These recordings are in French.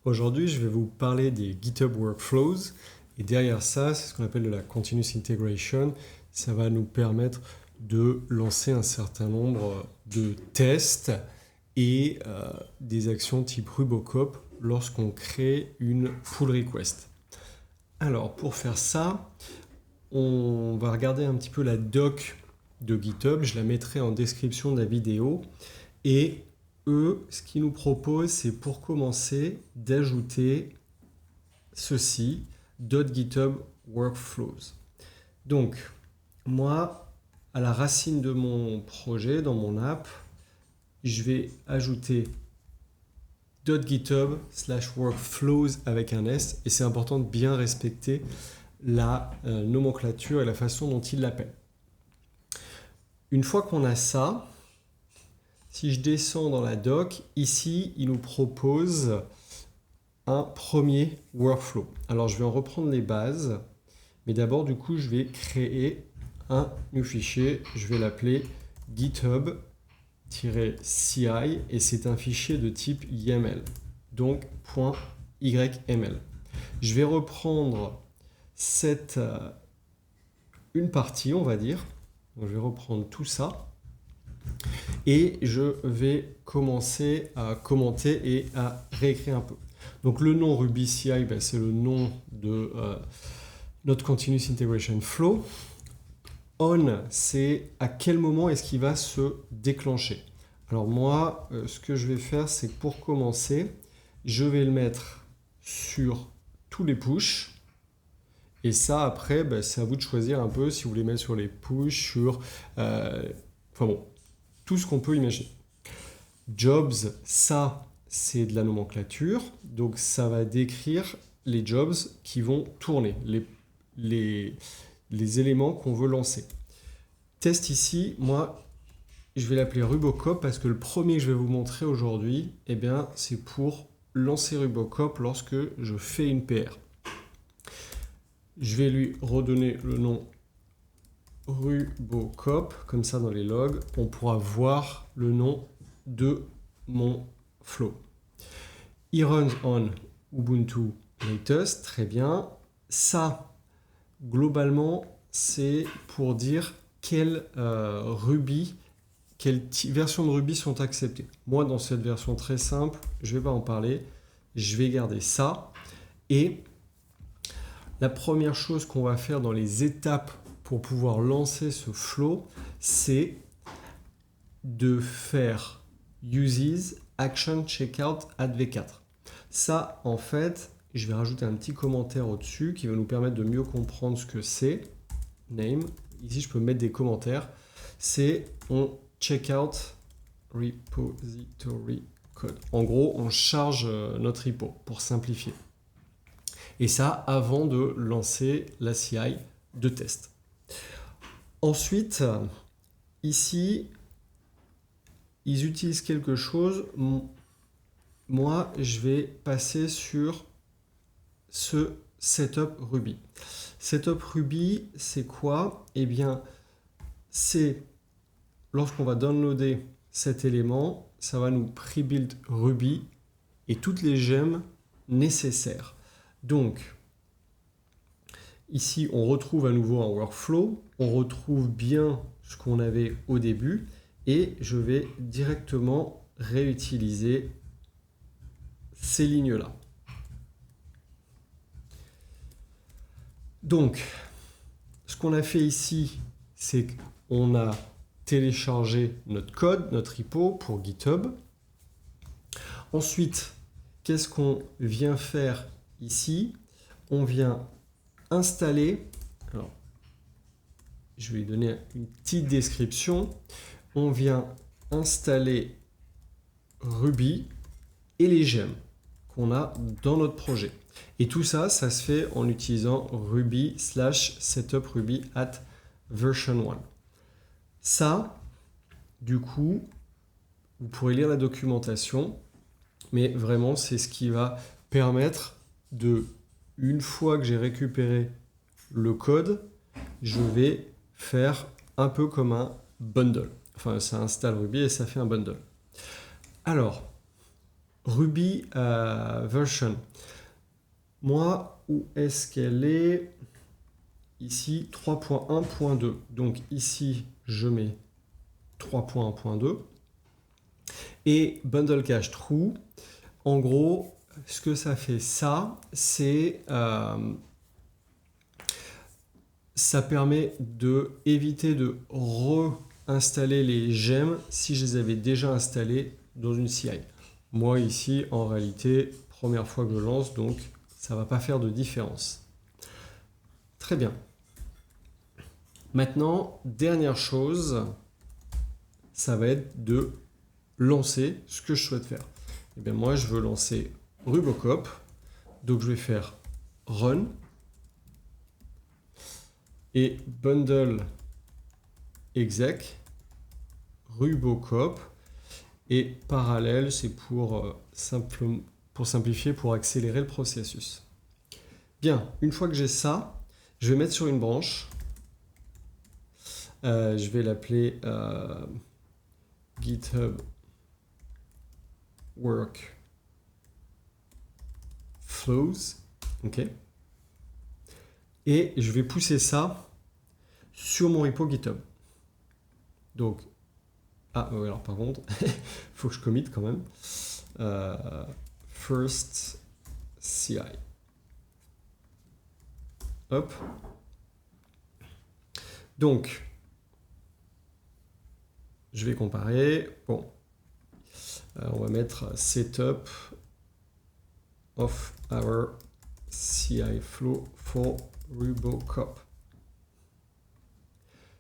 Aujourd'hui, je vais vous parler des GitHub Workflows. Et derrière ça, c'est ce qu'on appelle de la Continuous Integration. Ça va nous permettre de lancer un certain nombre de tests et des actions type Rubocop lorsqu'on crée une pull request. Alors, pour faire ça, on va regarder un petit peu la doc de GitHub. Je la mettrai en description de la vidéo. Et eux, ce qu'ils nous proposent, c'est pour commencer d'ajouter ceci, .github workflows. Donc, moi, à la racine de mon projet, dans mon app, je vais ajouter .github/workflows avec un S, et c'est important de bien respecter la nomenclature et la façon dont ils l'appellent. Une fois qu'on a ça, si je descends dans la doc, ici, il nous propose un premier workflow. Alors, je vais en reprendre les bases, mais d'abord, du coup, je vais créer un new fichier. Je vais l'appeler github-ci, et c'est un fichier de type YAML, donc .yml. Je vais reprendre une partie, on va dire. Donc, je vais reprendre tout ça. Et je vais commencer à commenter et à réécrire un peu. Donc le nom Ruby CI, c'est le nom de notre Continuous Integration Flow. On, c'est à quel moment est-ce qu'il va se déclencher. Alors moi, ce que je vais faire, c'est que pour commencer, je vais le mettre sur tous les pushs. Et ça, après, c'est à vous de choisir un peu si vous voulez mettre sur les pushs, sur... tout ce qu'on peut imaginer. Jobs, ça, c'est de la nomenclature. Donc, ça va décrire les jobs qui vont tourner, les éléments qu'on veut lancer. Test ici, moi, je vais l'appeler Rubocop parce que le premier que je vais vous montrer aujourd'hui, c'est pour lancer Rubocop lorsque je fais une PR. Je vais lui redonner le nom Rubocop, comme ça dans les logs, on pourra voir le nom de mon flow. It runs on Ubuntu latest, très bien. Ça, globalement, c'est pour dire quelle version de Ruby sont acceptées. Moi, dans cette version très simple, je ne vais pas en parler, je vais garder ça. Et la première chose qu'on va faire dans les étapes pour pouvoir lancer ce flow, c'est de faire uses action checkout add v4. Ça, en fait, je vais rajouter un petit commentaire au-dessus qui va nous permettre de mieux comprendre ce que c'est. Name. Ici, je peux mettre des commentaires. C'est on checkout repository code. En gros, on charge notre repo pour simplifier. Et ça, avant de lancer la CI de test. Ensuite, ici, ils utilisent quelque chose. Moi, je vais passer sur ce setup Ruby. Setup Ruby, c'est quoi? C'est lorsqu'on va downloader cet élément, ça va nous pre-build Ruby et toutes les gemmes nécessaires. Donc, ici, on retrouve à nouveau un workflow, on retrouve bien ce qu'on avait au début et je vais directement réutiliser ces lignes-là. Donc, ce qu'on a fait ici, c'est qu'on a téléchargé notre code, notre repo pour GitHub. Ensuite, qu'est-ce qu'on vient faire ici? On vient installer, alors je vais lui donner une petite description, on vient installer Ruby et les gemmes qu'on a dans notre projet. Et tout ça, ça se fait en utilisant ruby/setup ruby at version 1. Ça, du coup, vous pourrez lire la documentation, mais vraiment, c'est ce qui va permettre de, une fois que j'ai récupéré le code, je vais faire un peu comme un bundle. Enfin, ça installe Ruby et ça fait un bundle. Alors, Ruby version. Moi, où est-ce qu'elle est? Ici, 3.1.2. Donc ici, je mets 3.1.2. Et bundle cache true. En gros, ce que ça fait, ça, c'est... ça permet d'éviter de réinstaller les gemmes si je les avais déjà installés dans une CI. Moi ici, en réalité, première fois que je lance, donc ça ne va pas faire de différence. Très bien. Maintenant, dernière chose, ça va être de lancer ce que je souhaite faire. Et bien moi, je veux lancer Rubocop, donc je vais faire Run, et bundle exec Rubocop, et parallèle, c'est pour simplifier, pour accélérer le processus. Bien, une fois que j'ai ça, je vais mettre sur une branche. Je vais l'appeler GitHub Work Flows. OK. Et je vais pousser ça sur mon repo GitHub. Donc, alors par contre, il faut que je commit quand même. First CI. Hop. Donc, je vais comparer. Bon, on va mettre setup of our CI flow for Rubocop.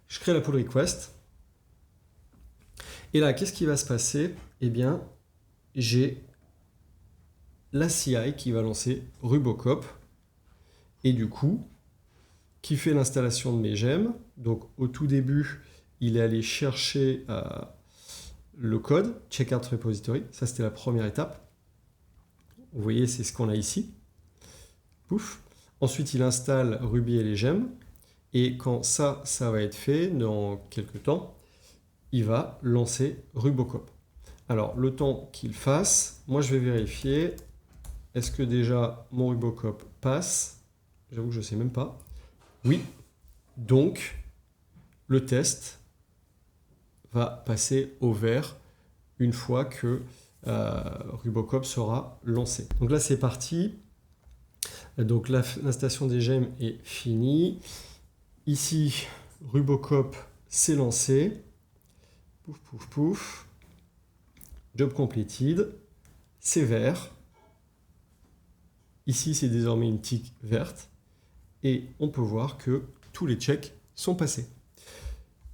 Je crée la pull request. Et là, qu'est-ce qui va se passer? Eh bien, j'ai la CI qui va lancer Rubocop. Et du coup, qui fait l'installation de mes gemmes. Donc, au tout début, il est allé chercher le code, checkout repository. Ça, c'était la première étape. Vous voyez, c'est ce qu'on a ici. Pouf. Ensuite, il installe Ruby et les gemmes. Et quand ça va être fait, dans quelques temps, il va lancer Rubocop. Alors, le temps qu'il fasse, moi, je vais vérifier. Est-ce que déjà mon Rubocop passe? J'avoue que je ne sais même pas. Oui. Donc, le test va passer au vert une fois que Rubocop sera lancé. Donc là, c'est parti. Donc l'installation des gemmes est finie. Ici, Rubocop s'est lancé. Pouf, pouf, pouf. Job completed. C'est vert. Ici, c'est désormais une tique verte. Et on peut voir que tous les checks sont passés.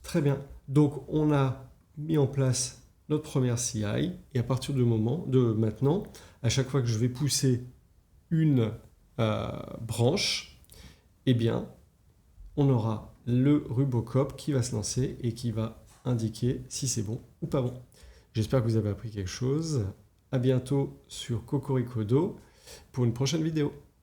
Très bien. Donc, on a mis en place notre première CI. Et à partir de maintenant, à chaque fois que je vais pousser une branche, eh bien, on aura le Rubocop qui va se lancer et qui va indiquer si c'est bon ou pas bon. J'espère que vous avez appris quelque chose. À bientôt sur Cocorico Do pour une prochaine vidéo.